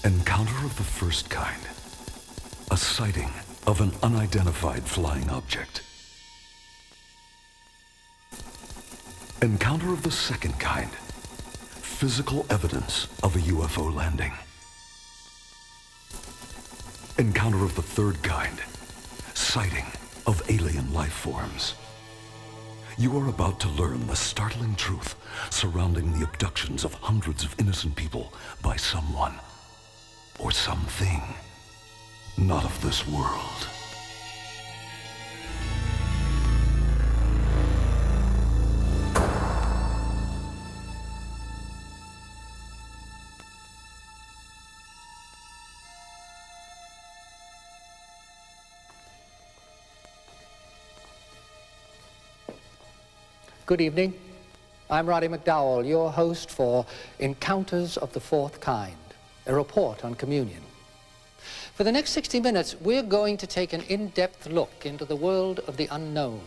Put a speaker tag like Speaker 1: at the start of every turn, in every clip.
Speaker 1: Encounter of the first kind. A sighting of an unidentified flying object. Encounter of the second kind. Physical evidence of a UFO landing. Encounter of the third kind. Sighting of alien life forms. You are about to learn the startling truth surrounding the abductions of hundreds of innocent people by someone or something not of this world.
Speaker 2: Good evening. I'm Roddy McDowall, your host for Encounters of the Fourth Kind, a report on communion. For the next 60 minutes, we're going to take an in-depth look into the world of the unknown.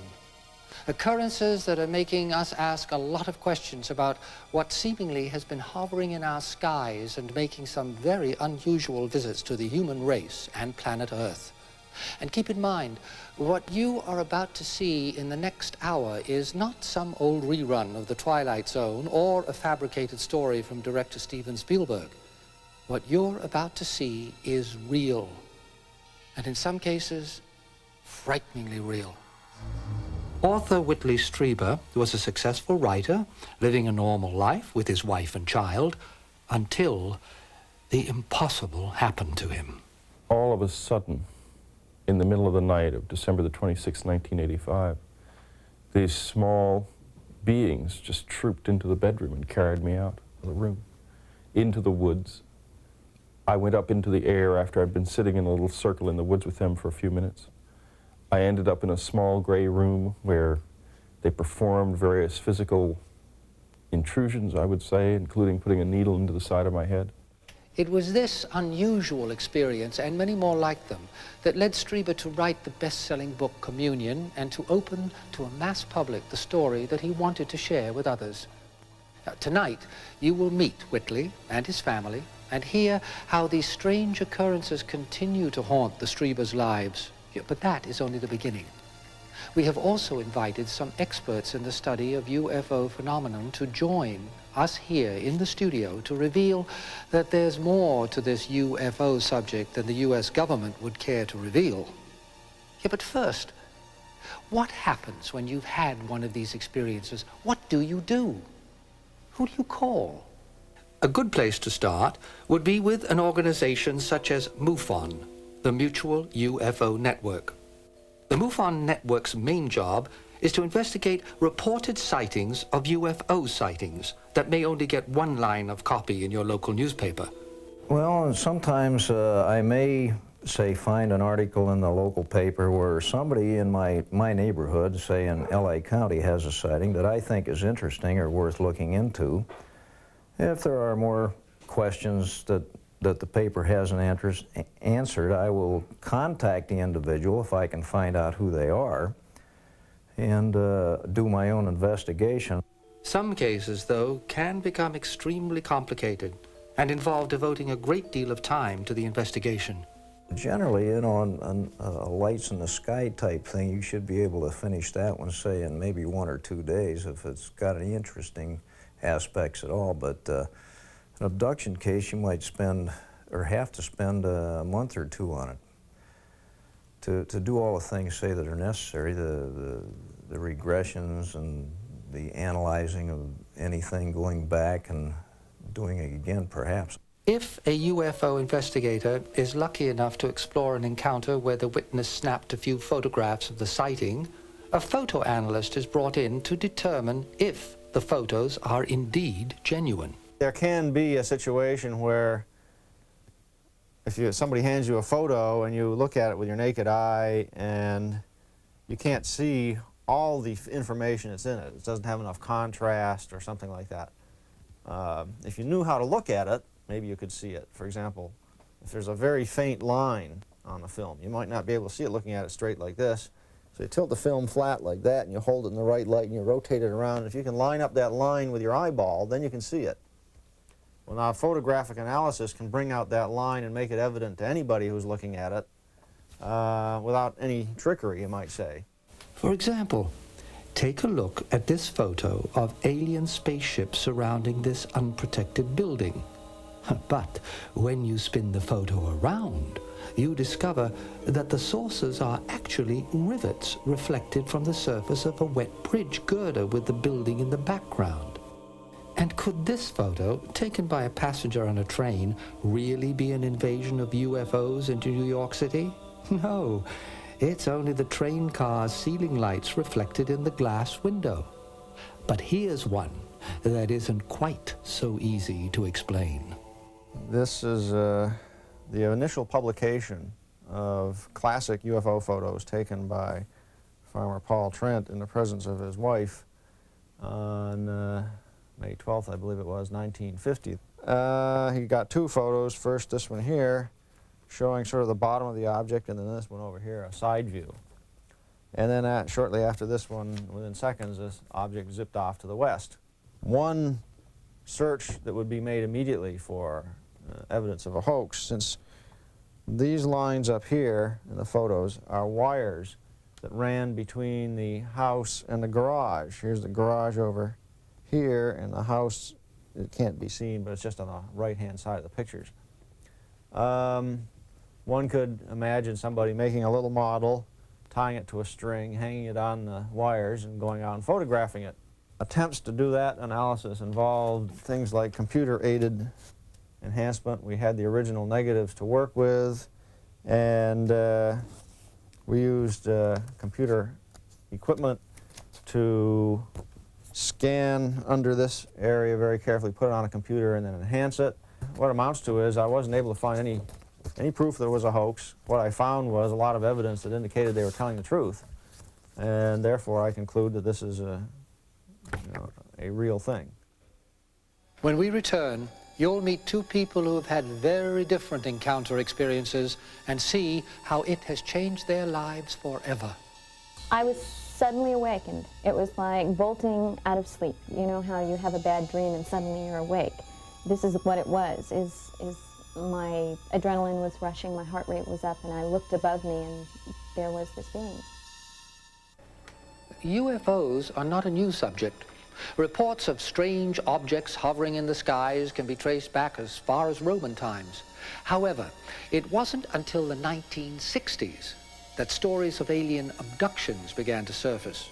Speaker 2: Occurrences that are making us ask a lot of questions about what seemingly has been hovering in our skies and making some very unusual visits to the human race and planet Earth. And keep in mind, what you are about to see in the next hour is not some old rerun of The Twilight Zone or a fabricated story from director Steven Spielberg. What you're about to see is real, and in some cases, frighteningly real. Author Whitley Strieber was a successful writer, living a normal life with his wife and child, until the impossible happened to him.
Speaker 3: All of a sudden, in the middle of the night of December the 26th, 1985, these small beings just trooped into the bedroom and carried me out of the room, into the woods. I went up into the air after I'd been sitting in a little circle in the woods with them for a few minutes. I ended up in a small gray room where they performed various physical intrusions, I would say, including putting a needle into the side of my head.
Speaker 2: It was this unusual experience, and many more like them, that led Strieber to write the best-selling book Communion and to open to a mass public the story that he wanted to share with others. Now, tonight, you will meet Whitley and his family and hear how these strange occurrences continue to haunt the Striebers' lives. Yeah, but that is only the beginning. We have also invited some experts in the study of UFO phenomenon to join us here in the studio to reveal that there's more to this UFO subject than the US government would care to reveal. Yeah, but first, what happens when you've had one of these experiences? What do? Who do you call? A good place to start would be with an organization such as MUFON, the Mutual UFO Network. The MUFON network's main job is to investigate reported sightings of UFO sightings that may only get one line of copy in your local newspaper.
Speaker 4: Well, sometimes I may, say, find an article in the local paper where somebody in my neighborhood, say in LA County, has a sighting that I think is interesting or worth looking into. If there are more questions that the paper hasn't answered, I will contact the individual if I can find out who they are and do my own investigation.
Speaker 2: Some cases, though, can become extremely complicated and involve devoting a great deal of time to the investigation.
Speaker 4: Generally, you know, on a lights in the sky type thing, you should be able to finish that one, say, in maybe 1 or 2 days if it's got any interesting aspects at all. But an abduction case, you might spend, or have to spend, a month or 2 on it to do all the things, say, that are necessary, the regressions and the analyzing of anything, going back and doing it again, perhaps.
Speaker 2: If a UFO investigator is lucky enough to explore an encounter where the witness snapped a few photographs of the sighting, a photo analyst is brought in to determine if the photos are indeed genuine.
Speaker 5: There can be a situation where if somebody hands you a photo and you look at it with your naked eye and you can't see all the information that's in it, it doesn't have enough contrast or something like that. If you knew how to look at it, maybe you could see it. For example, if there's a very faint line on the film, you might not be able to see it looking at it straight like this. So you tilt the film flat like that and you hold it in the right light and you rotate it around. If you can line up that line with your eyeball, then you can see it. Well, now photographic analysis can bring out that line and make it evident to anybody who's looking at it without any trickery, you might say.
Speaker 2: For example, take a look at this photo of alien spaceships surrounding this unprotected building. But when you spin the photo around, you discover that the sources are actually rivets reflected from the surface of a wet bridge girder with the building in the background. And could this photo, taken by a passenger on a train, really be an invasion of UFOs into New York City? No, it's only the train car's ceiling lights reflected in the glass window. But here's one that isn't quite so easy to explain.
Speaker 5: This is the initial publication of classic UFO photos taken by Farmer Paul Trent in the presence of his wife on May 12th, I believe it was, 1950. He got two photos. First, this one here, showing sort of the bottom of the object, and then this one over here, a side view. And then shortly after this one, within seconds, this object zipped off to the west. One search that would be made immediately for evidence of a hoax, since these lines up here in the photos are wires that ran between the house and the garage. Here's the garage over here, and the house, it can't be seen, but it's just on the right-hand side of the pictures. One could imagine somebody making a little model, tying it to a string, hanging it on the wires, and going out and photographing it. Attempts to do that analysis involved things like computer-aided enhancement. We had the original negatives to work with, and we used computer equipment to scan under this area very carefully, put it on a computer, and then enhance it. What it amounts to is I wasn't able to find any proof that it was a hoax. What I found was a lot of evidence that indicated they were telling the truth, and therefore I conclude that this is a real thing.
Speaker 2: When we return, you'll meet two people who have had very different encounter experiences and see how it has changed their lives forever.
Speaker 6: I was suddenly awakened. It was like bolting out of sleep. You know how you have a bad dream and suddenly you're awake. This is what it was, is my adrenaline was rushing, my heart rate was up, and I looked above me and there was this being.
Speaker 2: UFOs are not a new subject. Reports of strange objects hovering in the skies can be traced back as far as Roman times. However, it wasn't until the 1960s that stories of alien abductions began to surface.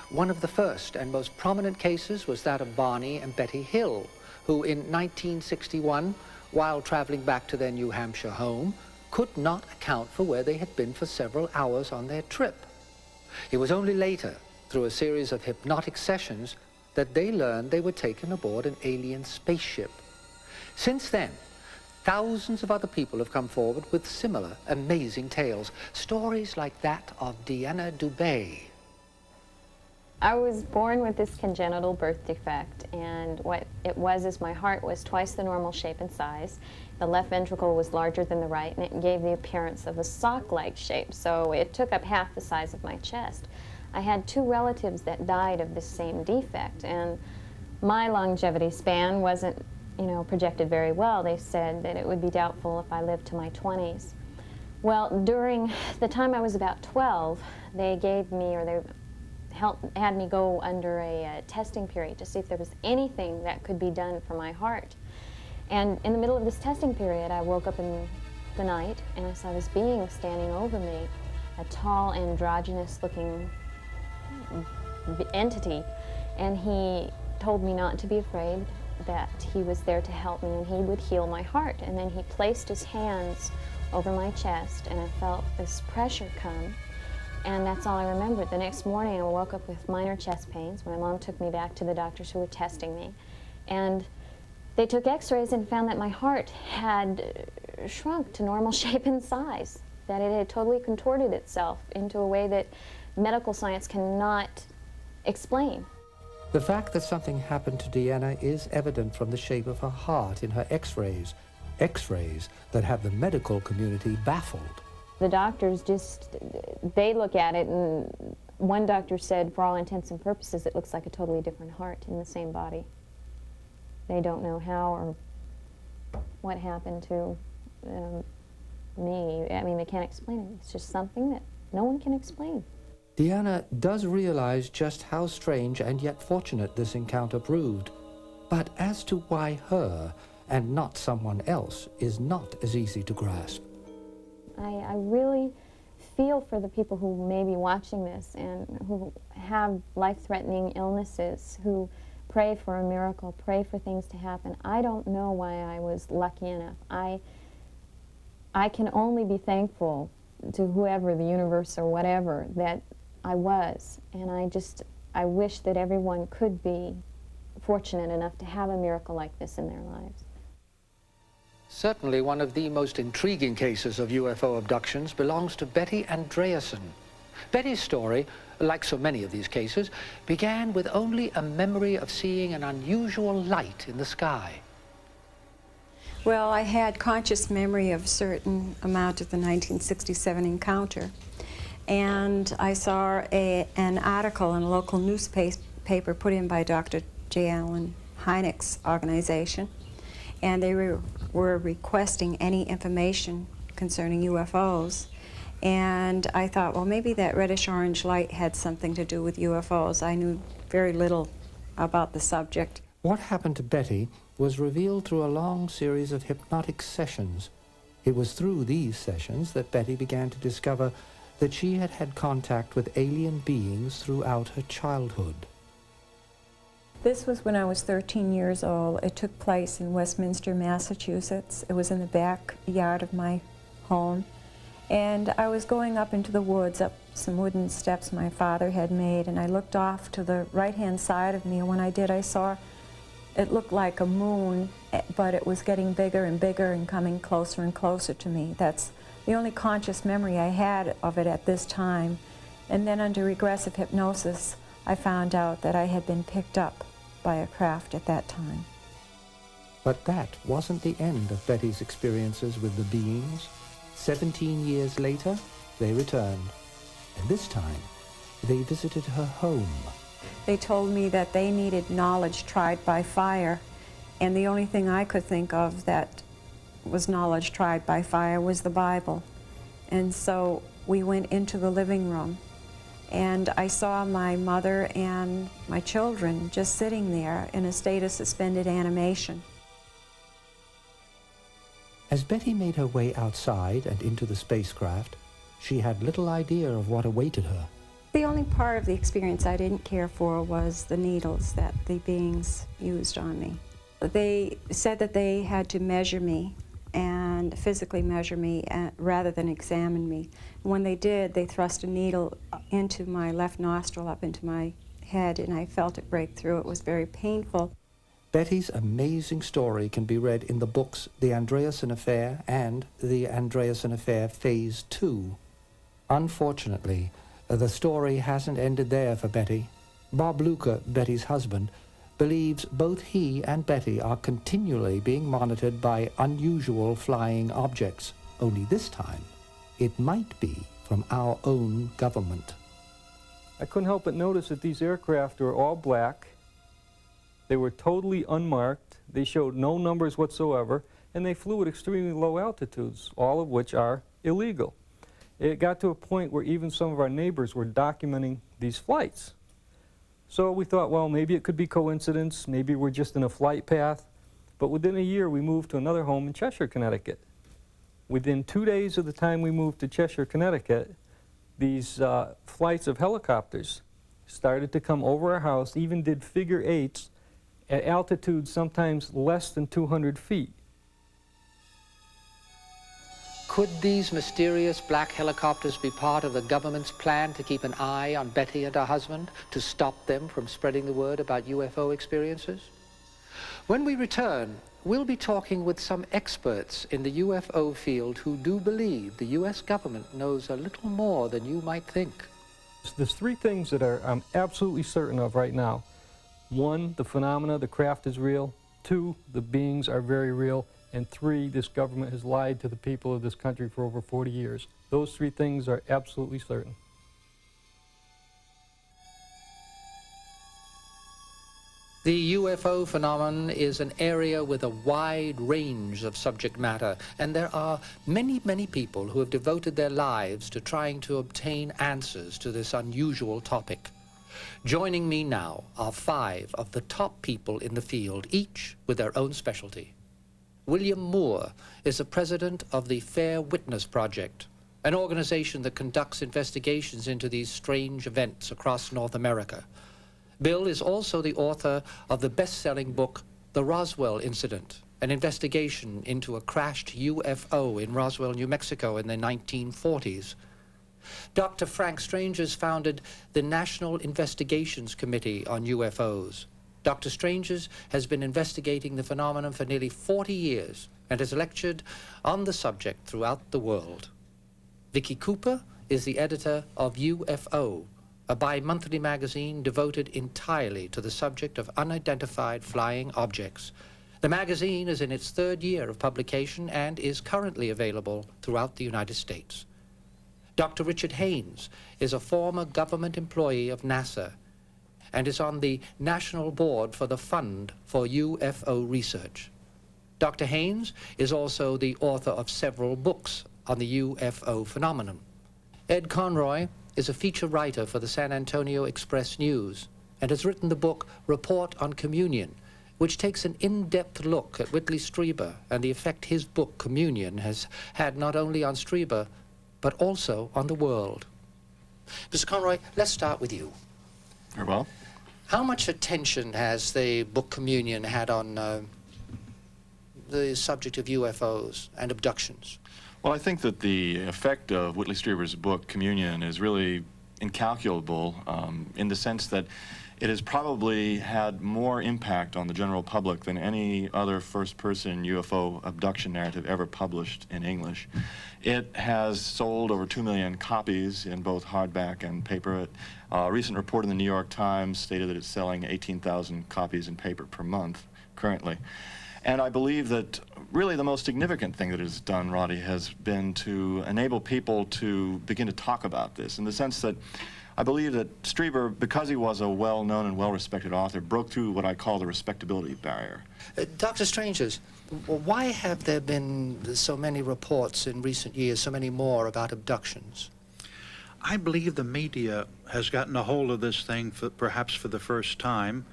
Speaker 2: One of the first and most prominent cases was that of Barney and Betty Hill, who in 1961, while traveling back to their New Hampshire home, could not account for where they had been for several hours on their trip. It was only later, through a series of hypnotic sessions, that they learned they were taken aboard an alien spaceship. Since then, thousands of other people have come forward with similar amazing tales, stories like that of Deanna Dubé.
Speaker 6: I was born with this congenital birth defect, and what it was is my heart was twice the normal shape and size. The left ventricle was larger than the right, and it gave the appearance of a sock-like shape, so it took up half the size of my chest. I had two relatives that died of this same defect, and my longevity span wasn't, projected very well. They said that it would be doubtful if I lived to my 20s. Well, during the time I was about 12, they gave me, or they had me go under a testing period to see if there was anything that could be done for my heart. And in the middle of this testing period, I woke up in the night and I saw this being standing over me, a tall, androgynous-looking entity, and he told me not to be afraid, that he was there to help me and he would heal my heart. And then he placed his hands over my chest and I felt this pressure come, and that's all I remembered. The next morning I woke up with minor chest pains. My mom took me back to the doctors who were testing me, and they took x-rays and found that my heart had shrunk to normal shape and size, that it had totally contorted itself into a way that medical science cannot explain.
Speaker 2: The fact that something happened to Deanna is evident from the shape of her heart in her x-rays, x-rays that have the medical community baffled.
Speaker 6: The doctors they look at it, and one doctor said, for all intents and purposes, it looks like a totally different heart in the same body. They don't know how or what happened to me. I mean, they can't explain it. It's just something that no one can explain.
Speaker 2: Deanna does realize just how strange and yet fortunate this encounter proved. But as to why her and not someone else is not as easy to grasp.
Speaker 6: I really feel for the people who may be watching this and who have life-threatening illnesses, who pray for a miracle, pray for things to happen. I don't know why I was lucky enough. I can only be thankful to whoever, the universe or whatever, that I was. And I wish that everyone could be fortunate enough to have a miracle like this in their lives.
Speaker 2: Certainly one of the most intriguing cases of UFO abductions belongs to Betty Andreason. Betty's story, like so many of these cases, began with only a memory of seeing an unusual light in the sky.
Speaker 7: Well, I had conscious memory of a certain amount of the 1967 encounter. And I saw an article in a local newspaper put in by Dr. J. Allen Hynek's organization. And they were requesting any information concerning UFOs. And I thought, well, maybe that reddish-orange light had something to do with UFOs. I knew very little about the subject.
Speaker 2: What happened to Betty was revealed through a long series of hypnotic sessions. It was through these sessions that Betty began to discover that she had had contact with alien beings throughout her childhood.
Speaker 7: This was when I was 13 years old. It took place in Westminster, Massachusetts. It was in the backyard of my home. And I was going up into the woods, up some wooden steps my father had made, and I looked off to the right-hand side of me, and when I did, I saw it looked like a moon, but it was getting bigger and bigger and coming closer and closer to me. That's the only conscious memory I had of it at this time. And then under regressive hypnosis, I found out that I had been picked up by a craft at that time.
Speaker 2: But that wasn't the end of Betty's experiences with the beings. 17 years later, they returned. And this time, they visited her home.
Speaker 7: They told me that they needed knowledge tried by fire, and the only thing I could think of that was knowledge tried by fire was the Bible. And so we went into the living room, and I saw my mother and my children just sitting there in a state of suspended animation.
Speaker 2: As Betty made her way outside and into the spacecraft, she had little idea of what awaited her.
Speaker 7: The only part of the experience I didn't care for was the needles that the beings used on me. They said that they had to measure me and physically measure me rather than examine me. When they did, they thrust a needle into my left nostril up into my head, and I felt it break through. It was very painful.
Speaker 2: Betty's amazing story can be read in the books The Andreason Affair and The Andreason Affair Phase 2. Unfortunately, the story hasn't ended there for Betty. Bob Luca, Betty's husband, believes both he and Betty are continually being monitored by unusual flying objects. Only this time, it might be from our own government.
Speaker 3: I couldn't help but notice that these aircraft were all black. They were totally unmarked. They showed no numbers whatsoever, and they flew at extremely low altitudes, all of which are illegal. It got to a point where even some of our neighbors were documenting these flights. So we thought, well, maybe it could be coincidence, maybe we're just in a flight path. But within a year, we moved to another home in Cheshire, Connecticut. Within 2 days of the time we moved to Cheshire, Connecticut, these flights of helicopters started to come over our house, even did figure eights at altitudes sometimes less than 200 feet.
Speaker 2: Could these mysterious black helicopters be part of the government's plan to keep an eye on Betty and her husband, to stop them from spreading the word about UFO experiences? When we return, we'll be talking with some experts in the UFO field who do believe the U.S. government knows a little more than you might think.
Speaker 3: There's three things that I'm absolutely certain of right now. One, the phenomena, the craft is real. Two, the beings are very real. And three, this government has lied to the people of this country for over 40 years. Those three things are absolutely certain.
Speaker 2: The UFO phenomenon is an area with a wide range of subject matter, and there are many, many people who have devoted their lives to trying to obtain answers to this unusual topic. Joining me now are 5 of the top people in the field, each with their own specialty. William Moore is the president of the Fair Witness Project, an organization that conducts investigations into these strange events across North America. Bill is also the author of the best-selling book, The Roswell Incident, an investigation into a crashed UFO in Roswell, New Mexico in the 1940s. Dr. Frank Strangers founded the National Investigations Committee on UFOs. Dr. Strangers has been investigating the phenomenon for nearly 40 years and has lectured on the subject throughout the world. Vicky Cooper is the editor of UFO, a bi-monthly magazine devoted entirely to the subject of unidentified flying objects. The magazine is in its 3rd year of publication and is currently available throughout the United States. Dr. Richard Haynes is a former government employee of NASA and is on the National Board for the Fund for UFO Research. Dr. Haynes is also the author of several books on the UFO phenomenon. Ed Conroy is a feature writer for the San Antonio Express-News and has written the book Report on Communion, which takes an in-depth look at Whitley Strieber and the effect his book Communion has had not only on Strieber, but also on the world. Mr. Conroy, let's start with you.
Speaker 3: Very well.
Speaker 2: How much attention has the book Communion had on the subject of UFOs and abductions?
Speaker 3: Well, I think that the effect of Whitley Strieber's book, Communion, is really incalculable in the sense that it has probably had more impact on the general public than any other first-person UFO abduction narrative ever published in English. It has sold over 2 million copies in both hardback and paper. A recent report in the New York Times stated that it's selling 18,000 copies in paper per month currently. And I believe that really the most significant thing that it has done, Roddy, has been to enable people to begin to talk about this, in the sense that I believe that Strieber, because he was a well-known and well-respected author, broke through what I call the respectability barrier.
Speaker 2: Dr. Strangers, why have there been so many reports in recent years, so many more about abductions?
Speaker 8: I believe the media has gotten a hold of this thing perhaps for the first time,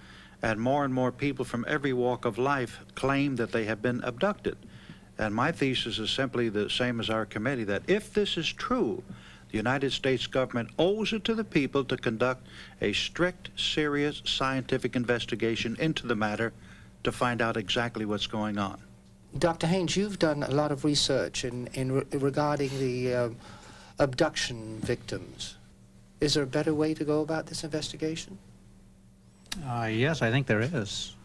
Speaker 8: and more people from every walk of life claim that they have been abducted. And my thesis is simply the same as our committee, that if this is true, the United States government owes it to the people to conduct a strict, serious scientific investigation into the matter to find out exactly what's going on.
Speaker 2: Dr. Haynes, you've done a lot of research regarding the abduction victims. Is there a better way to go about this investigation?
Speaker 9: Yes, I think there is.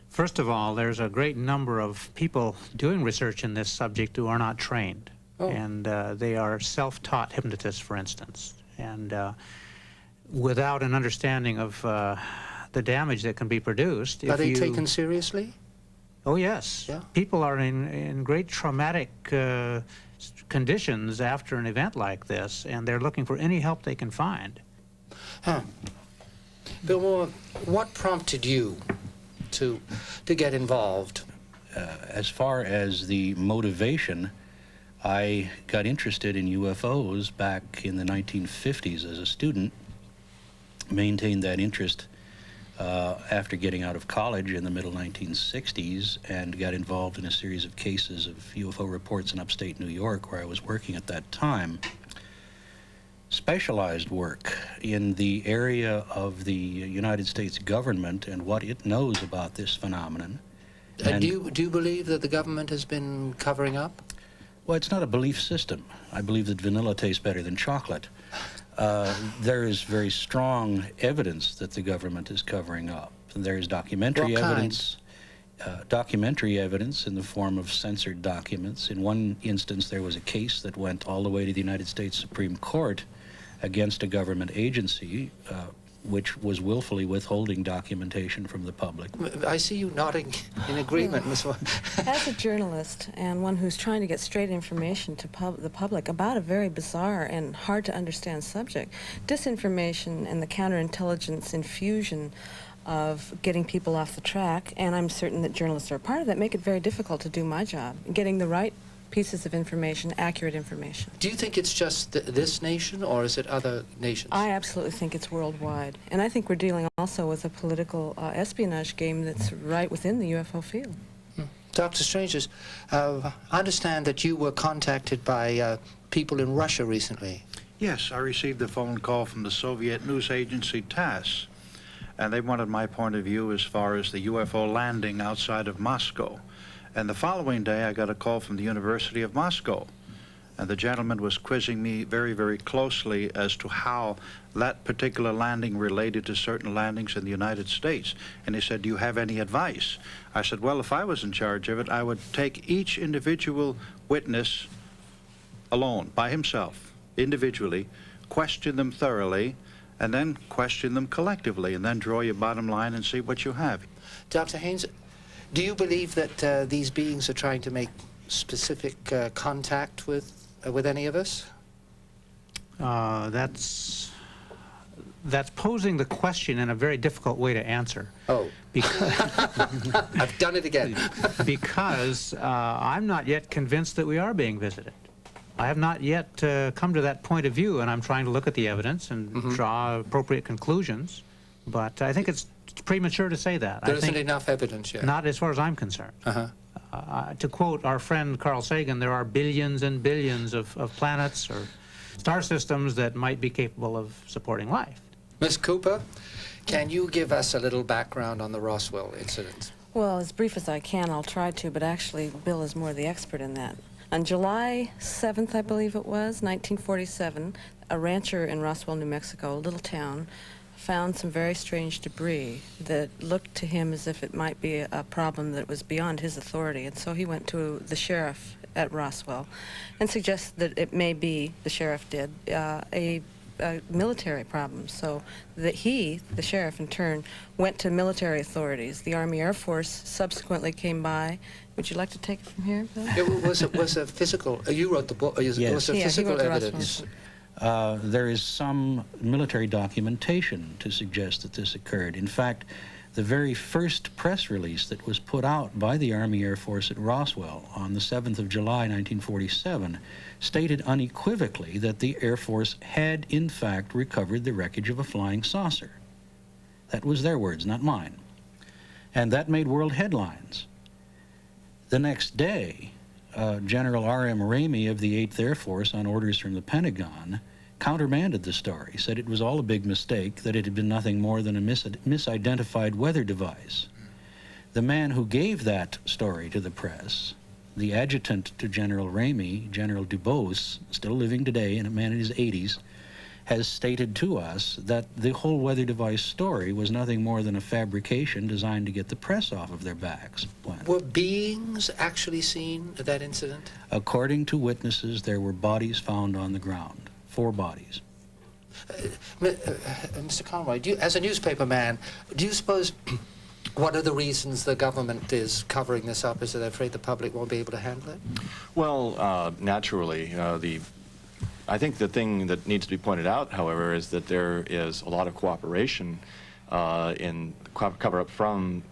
Speaker 9: First of all, there's a great number of people doing research in this subject who are not trained. Oh. And they are self-taught hypnotists, for instance. And without an understanding of the damage that can be produced.
Speaker 2: Are they taken seriously?
Speaker 9: Oh, yes. Yeah. People are in great traumatic conditions after an event like this, and they're looking for any help they can find.
Speaker 2: Huh. Bill Moore, what prompted you to get involved?
Speaker 10: As far as the motivation, I got interested in UFOs back in the 1950s as a student, maintained that interest after getting out of college in the middle 1960s, and got involved in a series of cases of UFO reports in upstate New York where I was working at that time. Specialized work in the area of the United States government and what it knows about this phenomenon.
Speaker 2: Do you believe that the government has been covering up?
Speaker 10: Well, it's not a belief system. I believe that vanilla tastes better than chocolate. There is very strong evidence that the government is covering up. There is documentary evidence. Documentary evidence in the form of censored documents. In one instance, there was a case that went all the way to the United States Supreme Court against a government agency which was willfully withholding documentation from the public.
Speaker 2: I see you nodding in agreement, Ms.
Speaker 11: As a journalist and one who's trying to get straight information to the public about a very bizarre and hard to understand subject, disinformation and the counterintelligence infusion of getting people off the track, and I'm certain that journalists are a part of that, make it very difficult to do my job, getting the right pieces of information, accurate information.
Speaker 2: Do you think it's just this nation, or is it other nations?
Speaker 11: I absolutely think it's worldwide. And I think we're dealing also with a political espionage game that's right within the UFO field.
Speaker 2: Dr. Strangers, I understand that you were contacted by people in Russia recently.
Speaker 8: Yes, I received a phone call from the Soviet news agency TASS, and they wanted my point of view as far as the UFO landing outside of Moscow. And the following day, I got a call from the University of Moscow, and the gentleman was quizzing me very, very closely as to how that particular landing related to certain landings in the United States. And he said, do you have any advice? I said, well, if I was in charge of it, I would take each individual witness alone, by himself, individually, question them thoroughly, and then question them collectively, and then draw your bottom line and see what you have.
Speaker 2: Dr. Haynes, do you believe that these beings are trying to make specific contact with any of us?
Speaker 9: That's posing the question in a very difficult way to answer.
Speaker 2: Oh.
Speaker 9: Because
Speaker 2: I've done it again.
Speaker 9: Because I'm not yet convinced that we are being visited. I have not yet come to that point of view, and I'm trying to look at the evidence and draw appropriate conclusions. But I think it's premature to say that.
Speaker 2: There isn't enough evidence yet.
Speaker 9: Not as far as I'm concerned. To quote our friend Carl Sagan, there are billions and billions of planets or star systems that might be capable of supporting life.
Speaker 2: Miss Cooper, can you give us a little background on the Roswell incident?
Speaker 11: Well, as brief as I can, I'll try to, but actually Bill is more the expert in that. On July 7th, I believe it was, 1947, a rancher in Roswell, New Mexico, a little town, found some very strange debris that looked to him as if it might be a problem that was beyond his authority. And so he went to the sheriff at Roswell and suggested that it may be, the sheriff did, a military problem. So that he, the sheriff in turn, went to military authorities. The Army Air Force subsequently came by. Would you like to take it from here, Bill?
Speaker 2: It was a physical, you wrote the book, it was a physical evidence.
Speaker 10: There is some military documentation to suggest that this occurred. In fact, the very first press release that was put out by the Army Air Force at Roswell on the 7th of July, 1947, stated unequivocally that the Air Force had, in fact, recovered the wreckage of a flying saucer. That was their words, not mine. And that made world headlines. The next day, General R.M. Ramey of the 8th Air Force, on orders from the Pentagon, countermanded the story, said it was all a big mistake, that it had been nothing more than a misidentified weather device. The man who gave that story to the press, the adjutant to General Ramey, General Dubose, still living today and a man in his 80s, has stated to us that the whole weather device story was nothing more than a fabrication designed to get the press off of their backs.
Speaker 2: Were beings actually seen at that incident?
Speaker 10: According to witnesses, there were bodies found on the ground. 4 bodies.
Speaker 2: Mr. Conroy, as a newspaper man, do you suppose one of the reasons the government is covering this up is that they're afraid the public won't be able to handle it?
Speaker 3: Well, naturally, I think the thing that needs to be pointed out, however, is that there is a lot of cooperation in cover-up from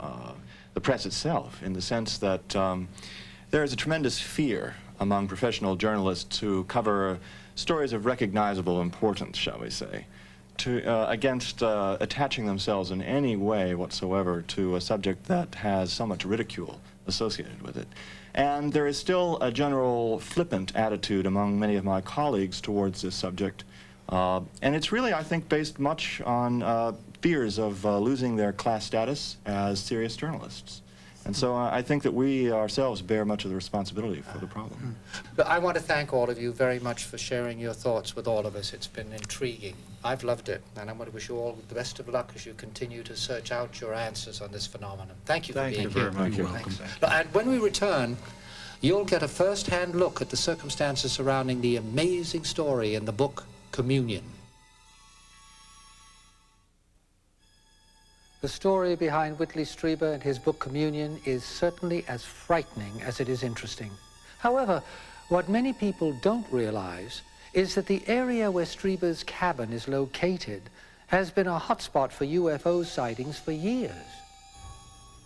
Speaker 3: the press itself, in the sense that there is a tremendous fear among professional journalists to cover stories of recognizable importance, shall we say, against attaching themselves in any way whatsoever to a subject that has so much ridicule associated with it. And there is still a general flippant attitude among many of my colleagues towards this subject. And it's really, I think, based much on fears of losing their class status as serious journalists. And so I think that we ourselves bear much of the responsibility for the problem.
Speaker 2: But I want to thank all of you very much for sharing your thoughts with all of us. It's been intriguing. I've loved it. And I want to wish you all the best of luck as you continue to search out your answers on this phenomenon. Thank you for being here.
Speaker 8: Thank you very much.
Speaker 2: You're welcome. And when we return, you'll get a first-hand look at the circumstances surrounding the amazing story in the book Communion. The story behind Whitley Strieber and his book Communion is certainly as frightening as it is interesting. However, what many people don't realize is that the area where Strieber's cabin is located has been a hotspot for UFO sightings for years.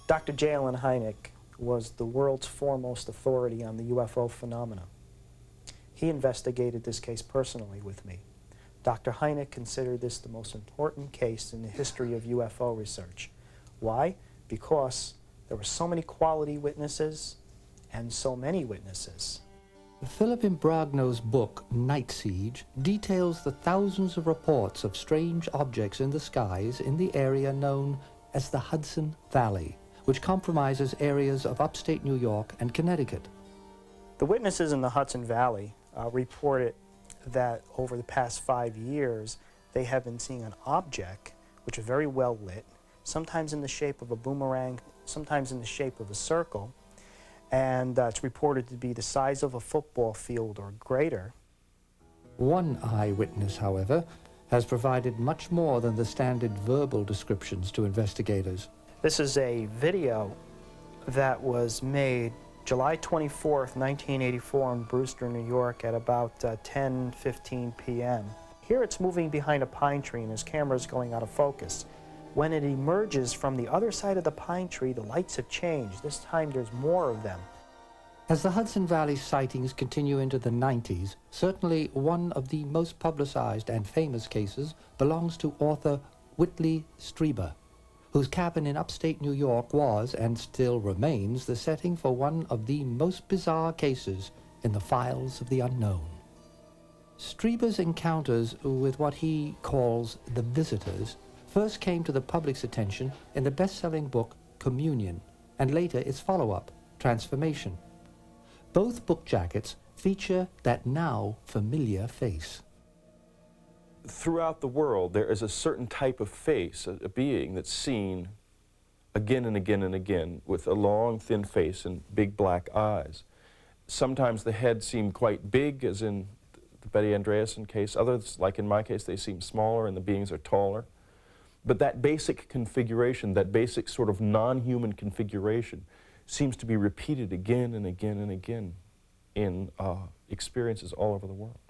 Speaker 12: Dr. J. Allen Hynek was the world's foremost authority on the UFO phenomena. He investigated this case personally with me. Dr. Hynek considered this the most important case in the history of UFO research. Why? Because there were so many quality witnesses and so many witnesses.
Speaker 2: Philip Imbrogno's book, Night Siege, details the thousands of reports of strange objects in the skies in the area known as the Hudson Valley, which compromises areas of upstate New York and Connecticut.
Speaker 12: The witnesses in the Hudson Valley reported that over the past 5 years, they have been seeing an object which is very well lit, sometimes in the shape of a boomerang, sometimes in the shape of a circle, and it's reported to be the size of a football field or greater.
Speaker 2: One eyewitness, however, has provided much more than the standard verbal descriptions to investigators.
Speaker 12: This is a video that was made July 24th, 1984 in Brewster, New York at about 10:15 p.m. Here it's moving behind a pine tree and his camera is going out of focus. When it emerges from the other side of the pine tree, the lights have changed. This time there's more of them.
Speaker 2: As the Hudson Valley sightings continue into the 90s, certainly one of the most publicized and famous cases belongs to author Whitley Strieber, whose cabin in upstate New York was, and still remains, the setting for one of the most bizarre cases in the files of the unknown. Strieber's encounters with what he calls the visitors first came to the public's attention in the best-selling book Communion, and later its follow-up, Transformation. Both book jackets feature that now familiar face.
Speaker 3: Throughout the world, there is a certain type of face, a being that's seen again and again and again, with a long, thin face and big black eyes. Sometimes the head seemed quite big, as in the Betty Andreason case. Others, like in my case, they seem smaller and the beings are taller. But that basic configuration, that basic sort of non-human configuration, seems to be repeated again and again and again in experiences all over the world.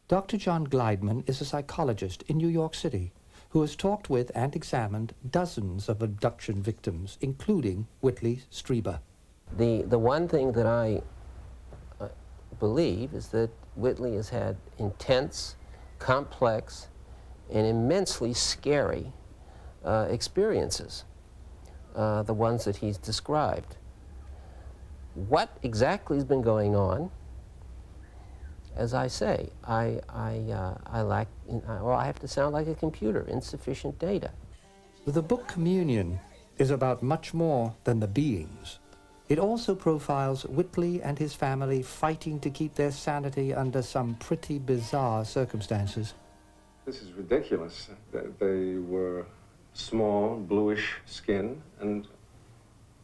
Speaker 2: Dr. John Gliedman is a psychologist in New York City who has talked with and examined dozens of abduction victims, including Whitley Strieber.
Speaker 13: The one thing that I believe is that Whitley has had intense, complex, and immensely scary experiences, the ones that he's described. What exactly has been going on? As I say, I lack, well, I have to sound like a computer, insufficient data.
Speaker 2: The book Communion is about much more than the beings. It also profiles Whitley and his family fighting to keep their sanity under some pretty bizarre circumstances.
Speaker 14: This is ridiculous. They were small, bluish skin, and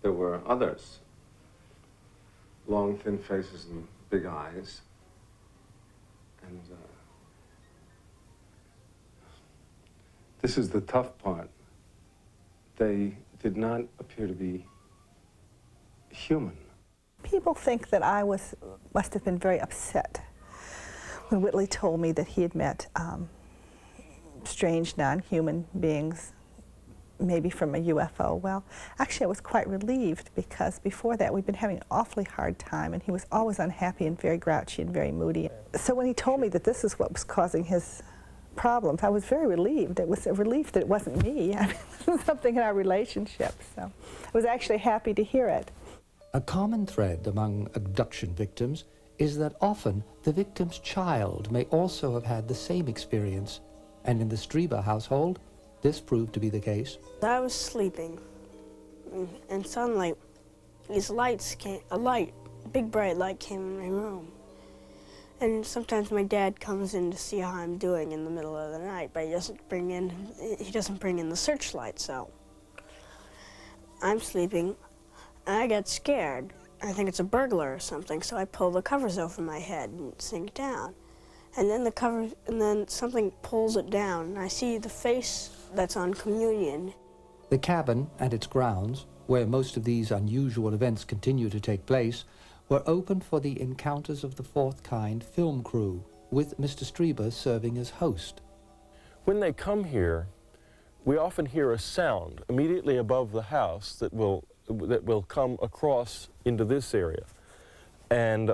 Speaker 14: there were others. Long, thin faces and big eyes. And this is the tough part. They did not appear to be human.
Speaker 15: People think that I must have been very upset when Whitley told me that he had met strange non-human beings, maybe from a UFO. Well, actually I was quite relieved, because before that we'd been having an awfully hard time and he was always unhappy and very grouchy and very moody. So when he told me that this is what was causing his problems, I was very relieved. It was a relief that it wasn't me. I mean, it was something in our relationship, so I was actually happy to hear it.
Speaker 2: A common thread among abduction victims is that often the victim's child may also have had the same experience, and in the Strieber household, this proved to be the case.
Speaker 16: I was sleeping, and suddenly these lights came, a big bright light came in my room. And sometimes my dad comes in to see how I'm doing in the middle of the night, but he doesn't bring in the searchlight, so I'm sleeping, and I get scared. I think it's a burglar or something, so I pull the covers over my head and sink down. And then something pulls it down, and I see the face that's on Communion.
Speaker 2: The cabin and its grounds, where most of these unusual events continue to take place, were open for the Encounters of the Fourth Kind film crew, with Mr. Strieber serving as host.
Speaker 3: When they come here, we often hear a sound immediately above the house that will come across into this area. And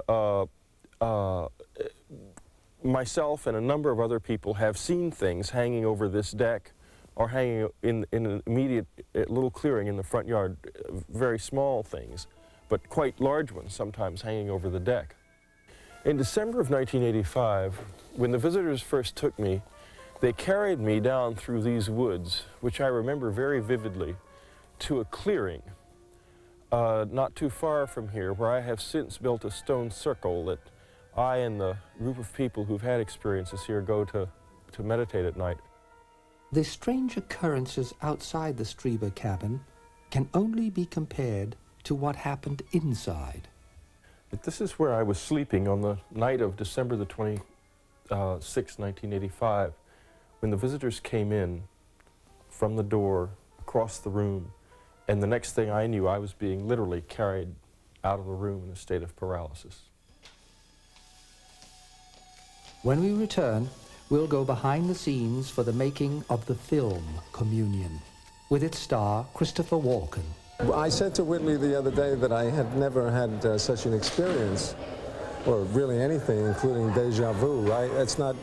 Speaker 3: myself and a number of other people have seen things hanging over this deck or hanging in an immediate little clearing in the front yard, very small things, but quite large ones sometimes hanging over the deck. In December of 1985, when the visitors first took me, they carried me down through these woods, which I remember very vividly, to a clearing not too far from here, where I have since built a stone circle that I and the group of people who've had experiences here go to meditate at night.
Speaker 2: The strange occurrences outside the Strieber cabin can only be compared to what happened inside.
Speaker 3: But this is where I was sleeping on the night of December the 26th, 1985, when the visitors came in from the door, across the room, and the next thing I knew, I was being literally carried out of the room in a state of paralysis.
Speaker 2: When we return, we'll go behind the scenes for the making of the film Communion, with its star Christopher Walken.
Speaker 14: I said to Whitley the other day that I had never had such an experience, or really anything, including deja vu, right? It's not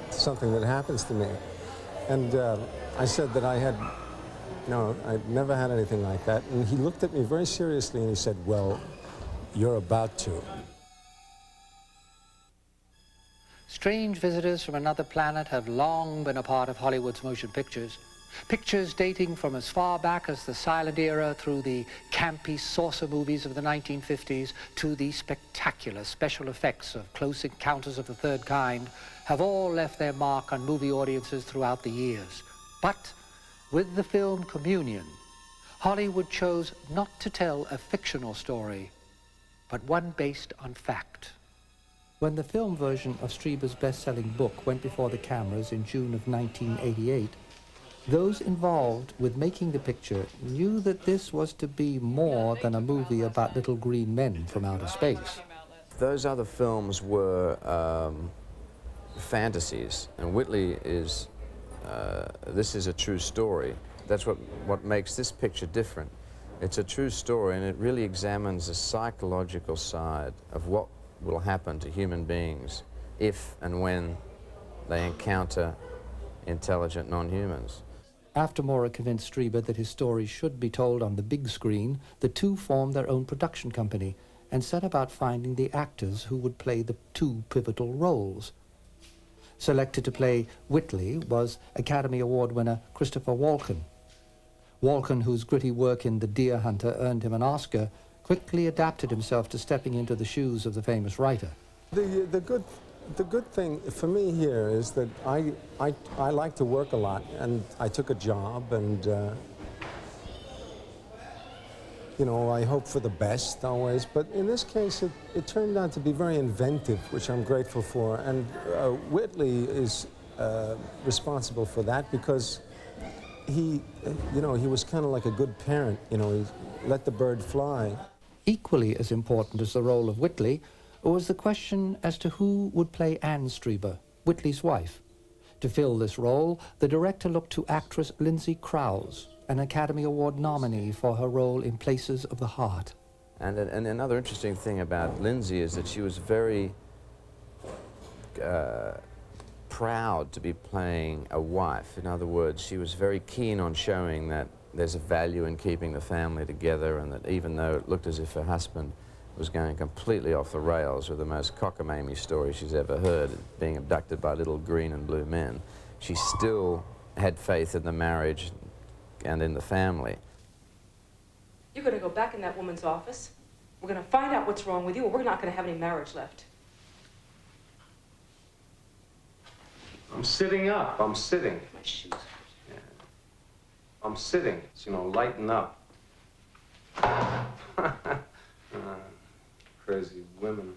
Speaker 14: something that happens to me. And I said that I'd never had anything like that. And he looked at me very seriously and he said, well, you're about to.
Speaker 2: Strange visitors from another planet have long been a part of Hollywood's motion pictures. Pictures dating from as far back as the silent era through the campy saucer movies of the 1950s to the spectacular special effects of Close Encounters of the Third Kind have all left their mark on movie audiences throughout the years. But with the film Communion, Hollywood chose not to tell a fictional story, but one based on fact. When the film version of Strieber's best-selling book went before the cameras in June of 1988, those involved with making the picture knew that this was to be more than a movie about little green men from outer space.
Speaker 17: Those other films were fantasies, and Whitley is, this is a true story. That's what makes this picture different. It's a true story, and it really examines the psychological side of what will happen to human beings if and when they encounter intelligent non-humans.
Speaker 2: After Mora convinced Strieber that his story should be told on the big screen, the two formed their own production company and set about finding the actors who would play the two pivotal roles. Selected to play Whitley was Academy Award winner Christopher Walken. Walken, whose gritty work in The Deer Hunter earned him an Oscar, quickly adapted himself to stepping into the shoes of the famous writer.
Speaker 14: The good thing for me here is that I like to work a lot, and I took a job, and you know, I hope for the best always, but in this case it turned out to be very inventive, which I'm grateful for, and Whitley is responsible for that because he was kind of like a good parent, you know, he let the bird fly.
Speaker 2: Equally as important as the role of Whitley was the question as to who would play Anne Strieber, Whitley's wife. To fill this role, the director looked to actress Lindsay Krause, an Academy Award nominee for her role in Places of the Heart.
Speaker 17: And another interesting thing about Lindsay is that she was very proud to be playing a wife. In other words, she was very keen on showing that there's a value in keeping the family together, and that even though it looked as if her husband was going completely off the rails with the most cockamamie story she's ever heard, being abducted by little green and blue men, she still had faith in the marriage and in the family.
Speaker 18: You're going to go back in that woman's office. We're going to find out what's wrong with you, or we're not going to have any marriage left.
Speaker 14: I'm sitting up. I'm sitting.
Speaker 18: My shoes.
Speaker 14: Yeah. I'm sitting. It's, you know, lighten up. Crazy women.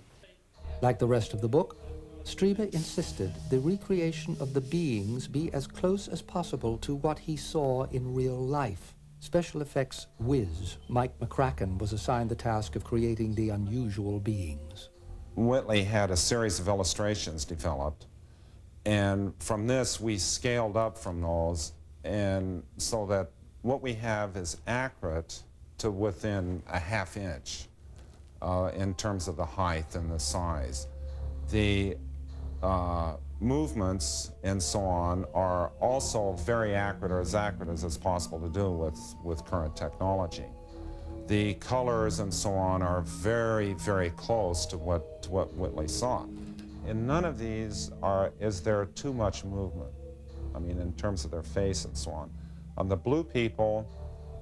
Speaker 2: Like the rest of the book, Strieber insisted the recreation of the beings be as close as possible to what he saw in real life. Special effects whiz Mike McCracken was assigned the task of creating the unusual beings.
Speaker 19: Whitley had a series of illustrations developed, and from this we scaled up from those and so that what we have is accurate to within a ½ inch in terms of the height and the size. The movements and so on are also very accurate, or as accurate as it's possible to do with current technology. The colors and so on are very, very close to what Whitley saw. In none of these is there too much movement. I mean, in terms of their face and so on. On the blue people,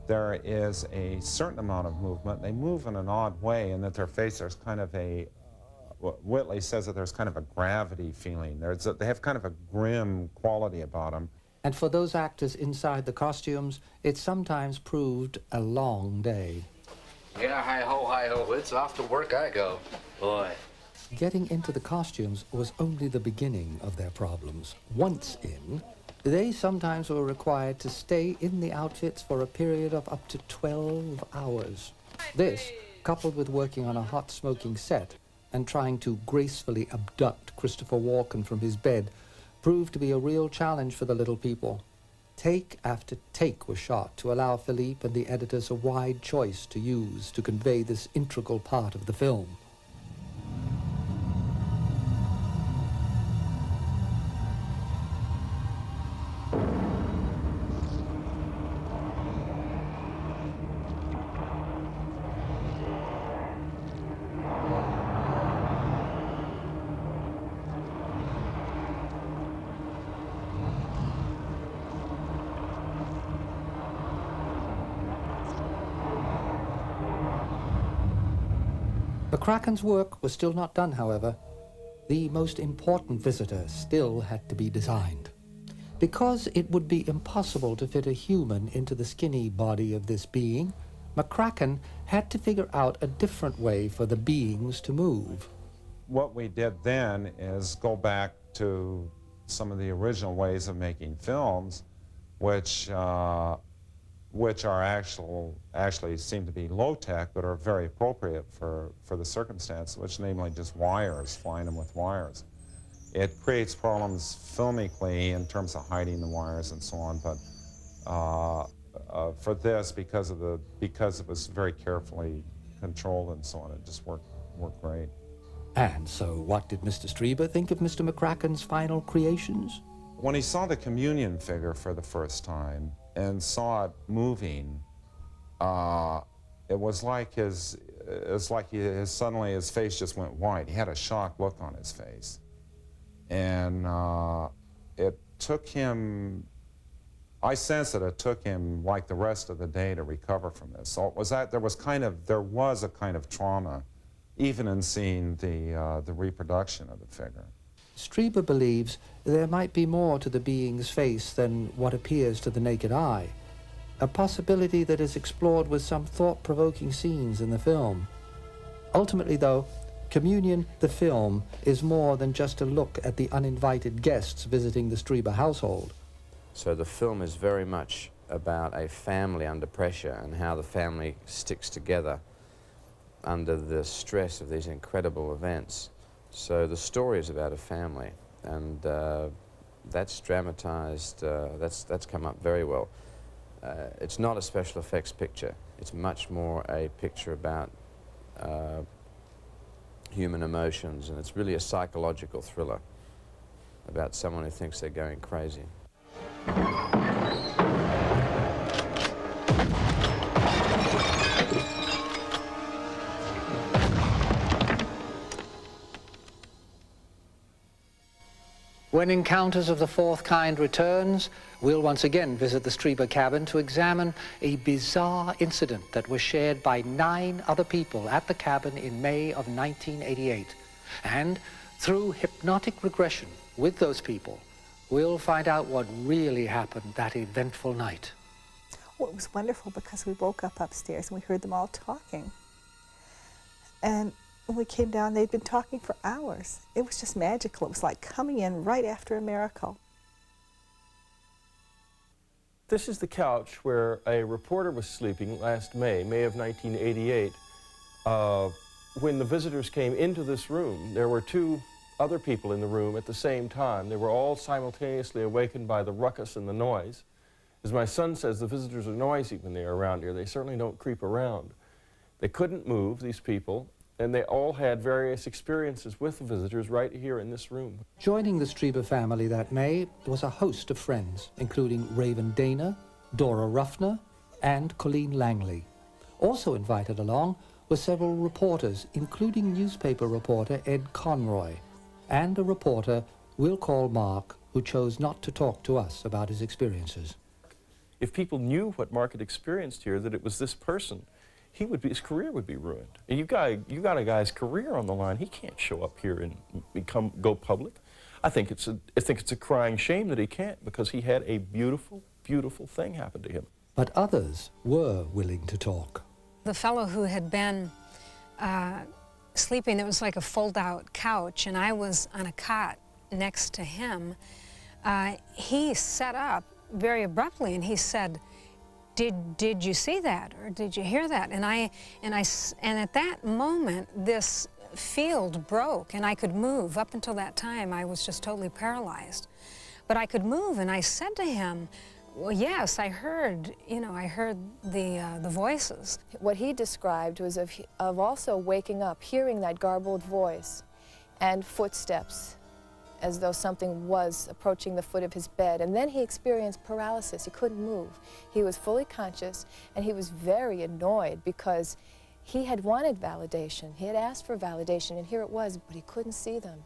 Speaker 19: there is a certain amount of movement. They move in an odd way in that their face, there's kind of a, Whitley says that there's kind of a gravity feeling. They have kind of a grim quality about them.
Speaker 2: And for those actors inside the costumes, it sometimes proved a long day.
Speaker 20: Yeah, hi-ho, it's off to work I go. Boy.
Speaker 2: Getting into the costumes was only the beginning of their problems. Once in, they sometimes were required to stay in the outfits for a period of up to 12 hours. This, coupled with working on a hot smoking set and trying to gracefully abduct Christopher Walken from his bed, proved to be a real challenge for the little people. Take after take was shot to allow Philippe and the editors a wide choice to use to convey this integral part of the film. McCracken's work was still not done, however. The most important visitor still had to be designed. Because it would be impossible to fit a human into the skinny body of this being, McCracken had to figure out a different way for the beings to move.
Speaker 19: What we did then is go back to some of the original ways of making films, which are actually seem to be low-tech, but are very appropriate for the circumstance, which namely just wires, flying them with wires. It creates problems filmically in terms of hiding the wires and so on, but for this, because it was very carefully controlled and so on, it just worked great.
Speaker 2: And so what did Mr. Strieber think of Mr. McCracken's final creations?
Speaker 19: When he saw the communion figure for the first time and saw it moving, it was like suddenly his face just went white. He had a shocked look on his face. And it took him, I sense that it took him like the rest of the day to recover from this. So it was that there was a kind of trauma, even in seeing the reproduction of the figure.
Speaker 2: Strieber believes there might be more to the being's face than what appears to the naked eye, a possibility that is explored with some thought-provoking scenes in the film. Ultimately, though, Communion, the film, is more than just a look at the uninvited guests visiting the Strieber household.
Speaker 17: So the film is very much about a family under pressure and how the family sticks together under the stress of these incredible events. So the story is about a family, and that's dramatized, that's come up very well. It's not a special effects picture. It's much more a picture about human emotions, and it's really a psychological thriller about someone who thinks they're going crazy.
Speaker 2: When Encounters of the Fourth Kind returns, we'll once again visit the Strieber cabin to examine a bizarre incident that was shared by 9 other people at the cabin in May of 1988. And through hypnotic regression with those people, we'll find out what really happened that eventful night.
Speaker 15: Well, it was wonderful because we woke up upstairs and we heard them all talking. And when we came down, they'd been talking for hours. It was just magical. It was like coming in right after a miracle.
Speaker 3: This is the couch where a reporter was sleeping last May of 1988. When the visitors came into this room, there were 2 other people in the room at the same time. They were all simultaneously awakened by the ruckus and the noise. As my son says, the visitors are noisy when they're around here. They certainly don't creep around. They couldn't move, these people, and they all had various experiences with the visitors right here in this room.
Speaker 2: Joining the Strieber family that May was a host of friends, including Raven Dana, Dora Ruffner, and Colleen Langley. Also invited along were several reporters, including newspaper reporter Ed Conroy, and a reporter we'll call Mark, who chose not to talk to us about his experiences.
Speaker 3: If people knew what Mark had experienced here, that it was this person, his career would be ruined. And you got a guy's career on the line. He can't show up here and go public. I think it's a crying shame that he can't, because he had a beautiful, beautiful thing happen to him.
Speaker 2: But others were willing to talk.
Speaker 21: The fellow who had been sleeping, there was like a fold-out couch, and I was on a cot next to him. He sat up very abruptly, and he said, "Did you see that, or did you hear that?" And at that moment, this field broke, and I could move. Up until that time, I was just totally paralyzed, but I could move, and I said to him, "Well, yes, I heard, I heard the voices."
Speaker 22: What he described was of also waking up, hearing that garbled voice and footsteps, as though something was approaching the foot of his bed. And then he experienced paralysis. He couldn't move. He was fully conscious, and he was very annoyed because he had wanted validation. He had asked for validation, and here it was, but he couldn't see them.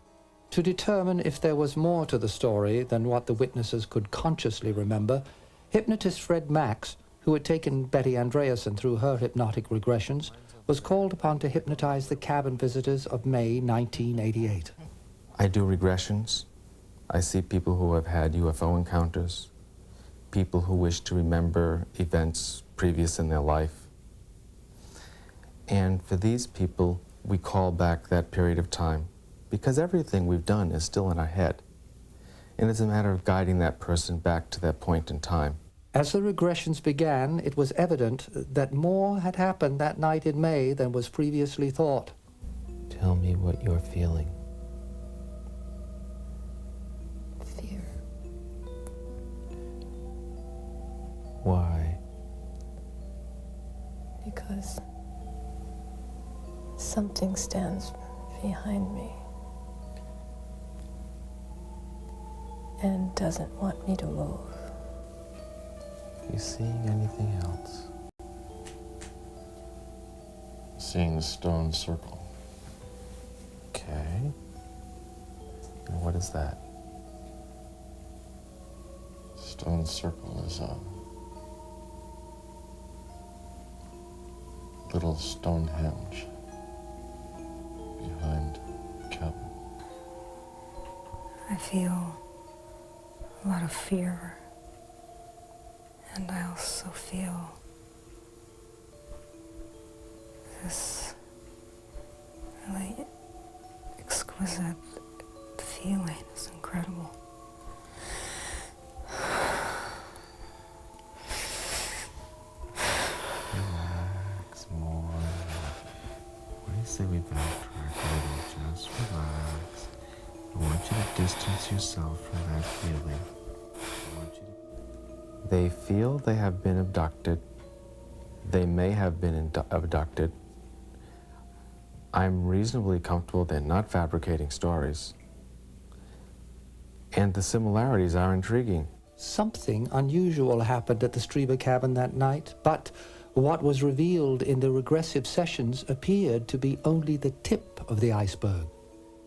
Speaker 2: To determine if there was more to the story than what the witnesses could consciously remember, hypnotist Fred Mack, who had taken Betty Andreason through her hypnotic regressions, was called upon to hypnotize the cabin visitors of May 1988.
Speaker 23: I do regressions. I see people who have had UFO encounters, people who wish to remember events previous in their life. And for these people, we call back that period of time, because everything we've done is still in our head. And it's a matter of guiding that person back to that point in time.
Speaker 2: As the regressions began, it was evident that more had happened that night in May than was previously thought.
Speaker 23: Tell me what you're feeling.
Speaker 22: Fear.
Speaker 23: Why?
Speaker 22: Because something stands behind me and doesn't want me to move.
Speaker 23: Are you seeing anything else?
Speaker 19: Seeing the stone circle.
Speaker 23: Okay. And what is that?
Speaker 19: Stone circle is a little Stonehenge behind the cabin.
Speaker 21: I feel a lot of fear, and I also feel this really exquisite feeling. It's incredible.
Speaker 23: Relax more. What do you say we backtrack a little? Just relax. I want you to distance yourself from that feeling. They feel they have been abducted. They may have been abducted. I'm reasonably comfortable they're not fabricating stories. And the similarities are intriguing.
Speaker 2: Something unusual happened at the Strieber cabin that night, but what was revealed in the regressive sessions appeared to be only the tip of the iceberg.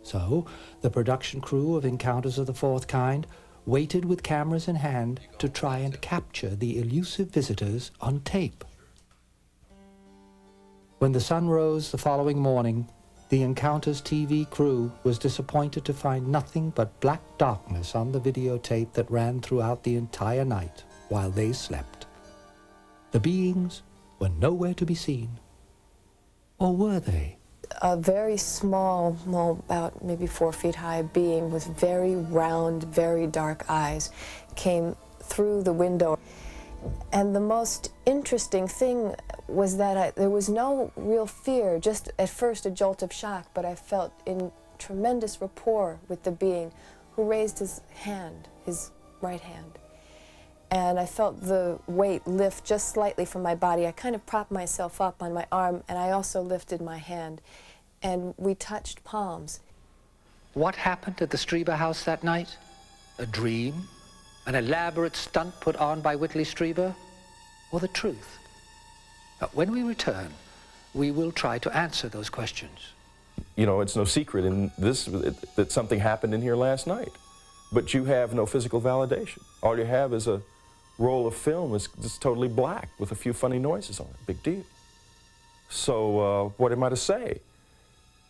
Speaker 2: So, the production crew of Encounters of the Fourth Kind waited with cameras in hand to try and capture the elusive visitors on tape. When the sun rose the following morning, the Encounters TV crew was disappointed to find nothing but black darkness on the videotape that ran throughout the entire night while they slept. The beings were nowhere to be seen. Or were they?
Speaker 22: A very small, about maybe 4 feet high being with very round, very dark eyes came through the window. And the most interesting thing was that there was no real fear, just at first a jolt of shock, but I felt in tremendous rapport with the being, who raised his hand, his right hand. and I felt the weight lift just slightly from my body. I kind of propped myself up on my arm, and I also lifted my hand, and we touched palms.
Speaker 2: What happened at the Strieber house that night? A dream? An elaborate stunt put on by Whitley Strieber? Or the truth? When we return, we will try to answer those questions.
Speaker 3: You know, it's no secret in this that something happened in here last night. But you have no physical validation. All you have is a roll of film that's just totally black with a few funny noises on it. Big deal. So what am I to say?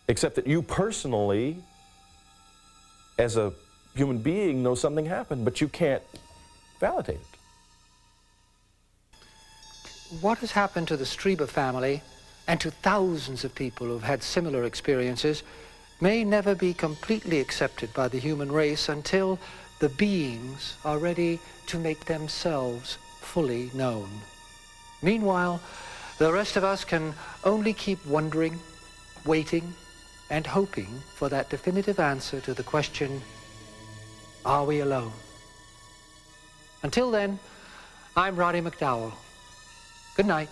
Speaker 3: Except that you personally, as a human being, know something happened, but you can't validate it.
Speaker 2: What has happened to the Strieber family and to thousands of people who've had similar experiences may never be completely accepted by the human race until the beings are ready to make themselves fully known. Meanwhile, the rest of us can only keep wondering, waiting, and hoping for that definitive answer to the question, are we alone? Until then, I'm Roddy McDowall. Good night.